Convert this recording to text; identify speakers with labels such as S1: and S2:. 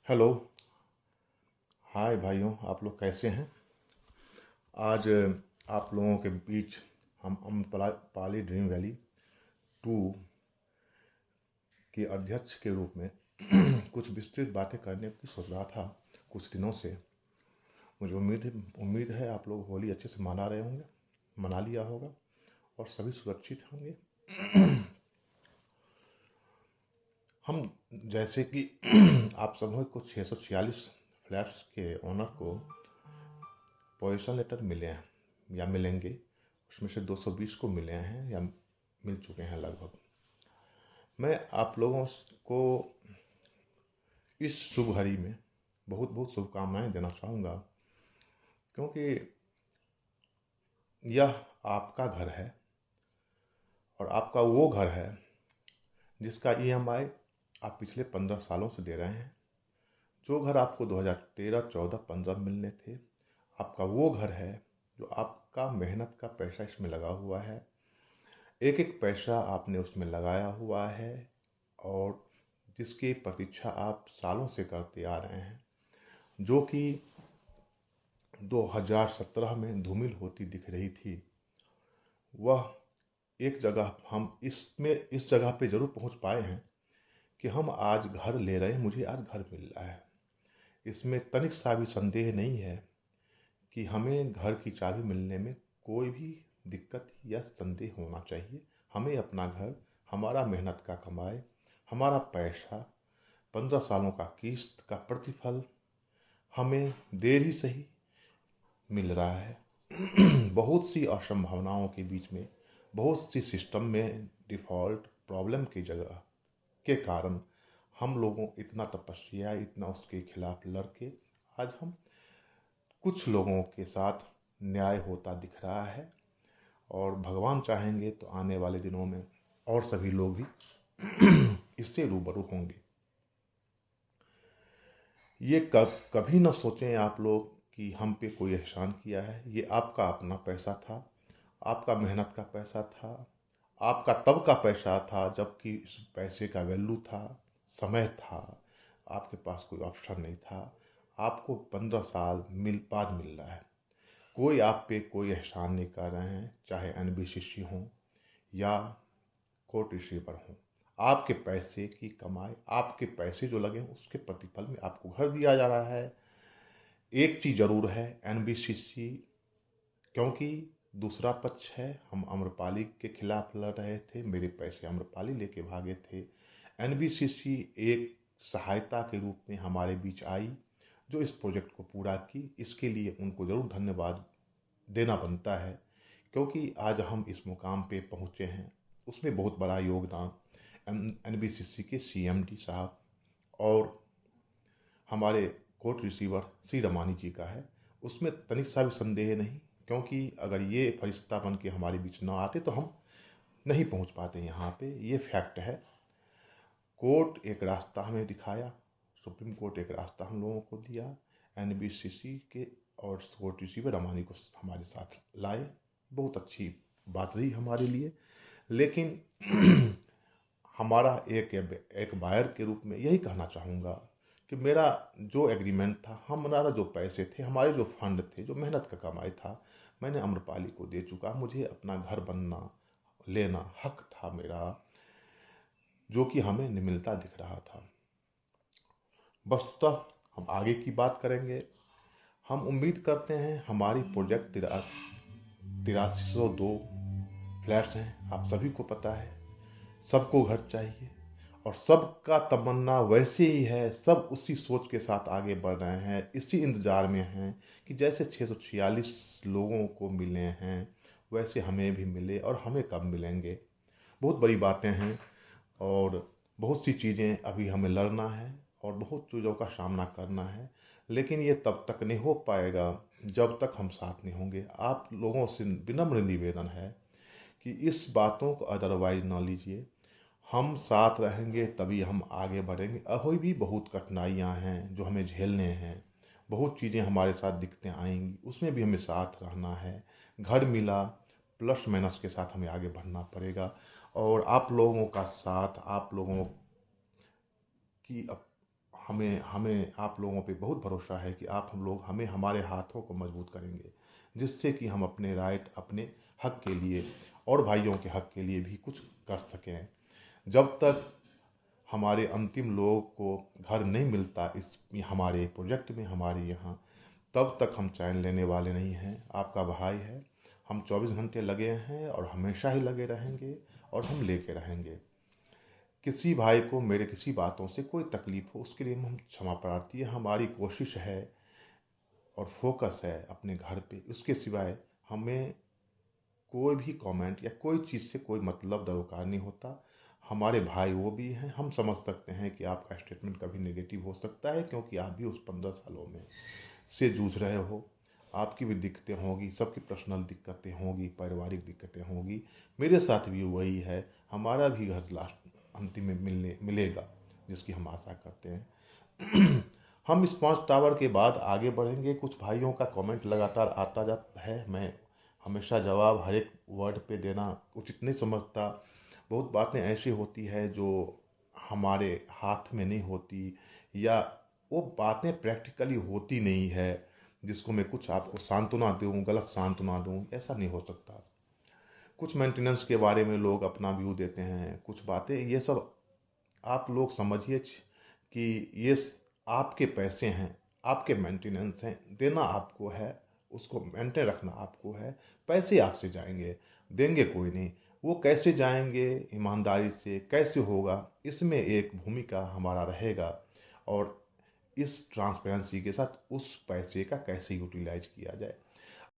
S1: Hello. हाय भाइयों, आप लोग कैसे हैं? आज आप लोगों के बीच हम अम्रपाली ड्रीम वैली 2 के अध्यक्ष के रूप में कुछ विस्तृत बातें करने की सोच रहा था कुछ दिनों से। मुझे उम्मीद है आप लोग होली अच्छे से मना रहे होंगे, मना लिया होगा और सभी सुरक्षित होंगे। हम जैसे कि आप सब कुछ 646 फ्लैट्स के ओनर को पोजीशन लेटर मिले हैं या मिलेंगे। उसमें से 220 को मिले हैं या मिल चुके हैं लगभग। मैं आप लोगों को इस शुभ घड़ी में बहुत बहुत शुभकामनाएं देना चाहूँगा, क्योंकि यह आपका घर है और आपका वो घर है जिसका ईएमआई आप पिछले 15 सालों से दे रहे हैं। जो घर आपको 2013, 14, 15 मिलने थे, आपका वो घर है जो आपका मेहनत का पैसा इसमें लगा हुआ है। एक एक पैसा आपने उसमें लगाया हुआ है और जिसकी प्रतीक्षा आप सालों से करते आ रहे हैं, जो कि 2017 में धूमिल होती दिख रही थी। वह एक जगह हम इस जगह पे जरूर पहुंच पाए हैं कि हम आज घर ले रहे हैं, मुझे आज घर मिल रहा है। इसमें तनिक सा भी संदेह नहीं है कि हमें घर की चाबी मिलने में कोई भी दिक्कत या संदेह होना चाहिए। हमें अपना घर, हमारा मेहनत का कमाए, हमारा पैसा, 15 सालों का किस्त का प्रतिफल हमें देर ही सही मिल रहा है। बहुत सी असंभावनाओं के बीच में, बहुत सी सिस्टम में डिफ़ॉल्ट प्रॉब्लम की जगह के कारण हम लोगों इतना तपस्या, इतना उसके खिलाफ लड़के आज हम कुछ लोगों के साथ न्याय होता दिख रहा है। और भगवान चाहेंगे तो आने वाले दिनों में और सभी लोग भी इससे रूबरू होंगे। ये कभी ना सोचें आप लोग कि हम पे कोई एहसान किया है। ये आपका अपना पैसा था, आपका मेहनत का पैसा था, आपका तब का पैसा था जबकि इस पैसे का वैल्यू था, समय था, आपके पास कोई ऑप्शन नहीं था। आपको 15 साल बाद मिल रहा है। कोई आप पे कोई एहसान नहीं कर रहे हैं, चाहे एनबीसीसी हो या कोर्ट रिसीवर हो। आपके पैसे की कमाई, आपके पैसे जो लगे उसके प्रतिफल में आपको घर दिया जा रहा है। एक चीज़ ज़रूर है, एनबीसीसी, क्योंकि दूसरा पक्ष है, हम अम्रपाली के खिलाफ लड़ रहे थे, मेरे पैसे अम्रपाली लेके भागे थे। एनबीसीसी एक सहायता के रूप में हमारे बीच आई, जो इस प्रोजेक्ट को पूरा की। इसके लिए उनको ज़रूर धन्यवाद देना बनता है, क्योंकि आज हम इस मुकाम पे पहुँचे हैं। उसमें बहुत बड़ा योगदान एनबीसीसी के सीएमडी साहब और हमारे कोर्ट रिसीवर श्री रमानी जी का है। उसमें तनिक सा भी संदेह नहीं, क्योंकि अगर ये फरिश्ता बन के हमारे बीच ना आते तो हम नहीं पहुंच पाते यहाँ पे। ये फैक्ट है। कोर्ट एक रास्ता हमें दिखाया, सुप्रीम कोर्ट एक रास्ता हम लोगों को दिया, एनबीसीसी के और कोर्ट रिसीवर रमानी को हमारे साथ लाए। बहुत अच्छी बात रही हमारे लिए। लेकिन हमारा एक बायर के रूप में यही कहना चाहूँगा कि मेरा जो एग्रीमेंट था, हमारा जो पैसे थे, हमारे जो फंड थे, जो मेहनत का कमाई था, मैंने अम्रपाली को दे चुका। मुझे अपना घर बनना, लेना हक था मेरा, जो कि हमें नहीं मिलता दिख रहा था। वस्तुतः हम आगे की बात करेंगे। हम उम्मीद करते हैं हमारी प्रोजेक्ट 8302 फ्लैट्स हैं, आप सभी को पता है। सबको घर चाहिए और सबका तमन्ना वैसे ही है। सब उसी सोच के साथ आगे बढ़ रहे हैं, इसी इंतज़ार में हैं कि जैसे 646 लोगों को मिले हैं वैसे हमें भी मिले, और हमें कब मिलेंगे। बहुत बड़ी बातें हैं और बहुत सी चीज़ें अभी हमें लड़ना है और बहुत चीज़ों का सामना करना है। लेकिन ये तब तक नहीं हो पाएगा जब तक हम साथ नहीं होंगे। आप लोगों से विनम्र निवेदन है कि इस बातों को अदरवाइज ना लीजिए। हम साथ रहेंगे तभी हम आगे बढ़ेंगे। अभी भी बहुत कठिनाइयाँ हैं जो हमें झेलने हैं, बहुत चीज़ें हमारे साथ दिक्कतें आएंगी, उसमें भी हमें साथ रहना है। घर मिला, प्लस माइनस के साथ हमें आगे बढ़ना पड़ेगा। और आप लोगों का साथ, आप लोगों की हमें हमें आप लोगों पे बहुत भरोसा है कि आप हम लोग हमें हमारे हाथों को मजबूत करेंगे, जिससे कि हम अपने राइट, अपने हक के लिए और भाइयों के हक के लिए भी कुछ कर सकें। जब तक हमारे अंतिम लोगों को घर नहीं मिलता इस हमारे प्रोजेक्ट में, हमारे यहाँ, तब तक हम चैन लेने वाले नहीं हैं। आपका भाई है, हम 24 घंटे लगे हैं और हमेशा ही लगे रहेंगे और हम लेके रहेंगे। किसी भाई को मेरे किसी बातों से कोई तकलीफ हो, उसके लिए हम क्षमा प्रार्थी है। हमारी कोशिश है और फोकस है अपने घर पे, उसके सिवाय हमें कोई भी कमेंट या कोई चीज़ से कोई मतलब दरकार नहीं होता। हमारे भाई वो भी हैं, हम समझ सकते हैं कि आपका स्टेटमेंट कभी नेगेटिव हो सकता है, क्योंकि आप भी उस 15 सालों में से जूझ रहे हो। आपकी भी दिक्कतें होंगी, सबकी पर्सनल दिक्कतें होंगी, पारिवारिक दिक्कतें होंगी। मेरे साथ भी वही है। हमारा भी घर लास्ट अंतिम में मिलेगा, जिसकी हम आशा करते हैं। हम स्पॉन्ज टावर के बाद आगे बढ़ेंगे। कुछ भाइयों का कमेंट लगातार आता जाता है, मैं हमेशा जवाब हर एक वर्ड पे देना उचित नहीं समझता। बहुत बातें ऐसी होती है जो हमारे हाथ में नहीं होती, या वो बातें प्रैक्टिकली होती नहीं है, जिसको मैं कुछ आपको सांत्वना दूँ, गलत सांत्वना दूँ, ऐसा नहीं हो सकता। कुछ मेंटेनेंस के बारे में लोग अपना व्यू देते हैं, कुछ बातें, ये सब आप लोग समझिए कि ये आपके पैसे हैं, आपके मेंटेनेंस हैं, देना आपको है, उसको मेंटेन रखना आपको है। पैसे आपसे जाएंगे, देंगे कोई नहीं। वो कैसे जाएंगे, ईमानदारी से कैसे होगा, इसमें एक भूमिका हमारा रहेगा। और इस ट्रांसपेरेंसी के साथ उस पैसे का कैसे यूटिलाइज किया जाए,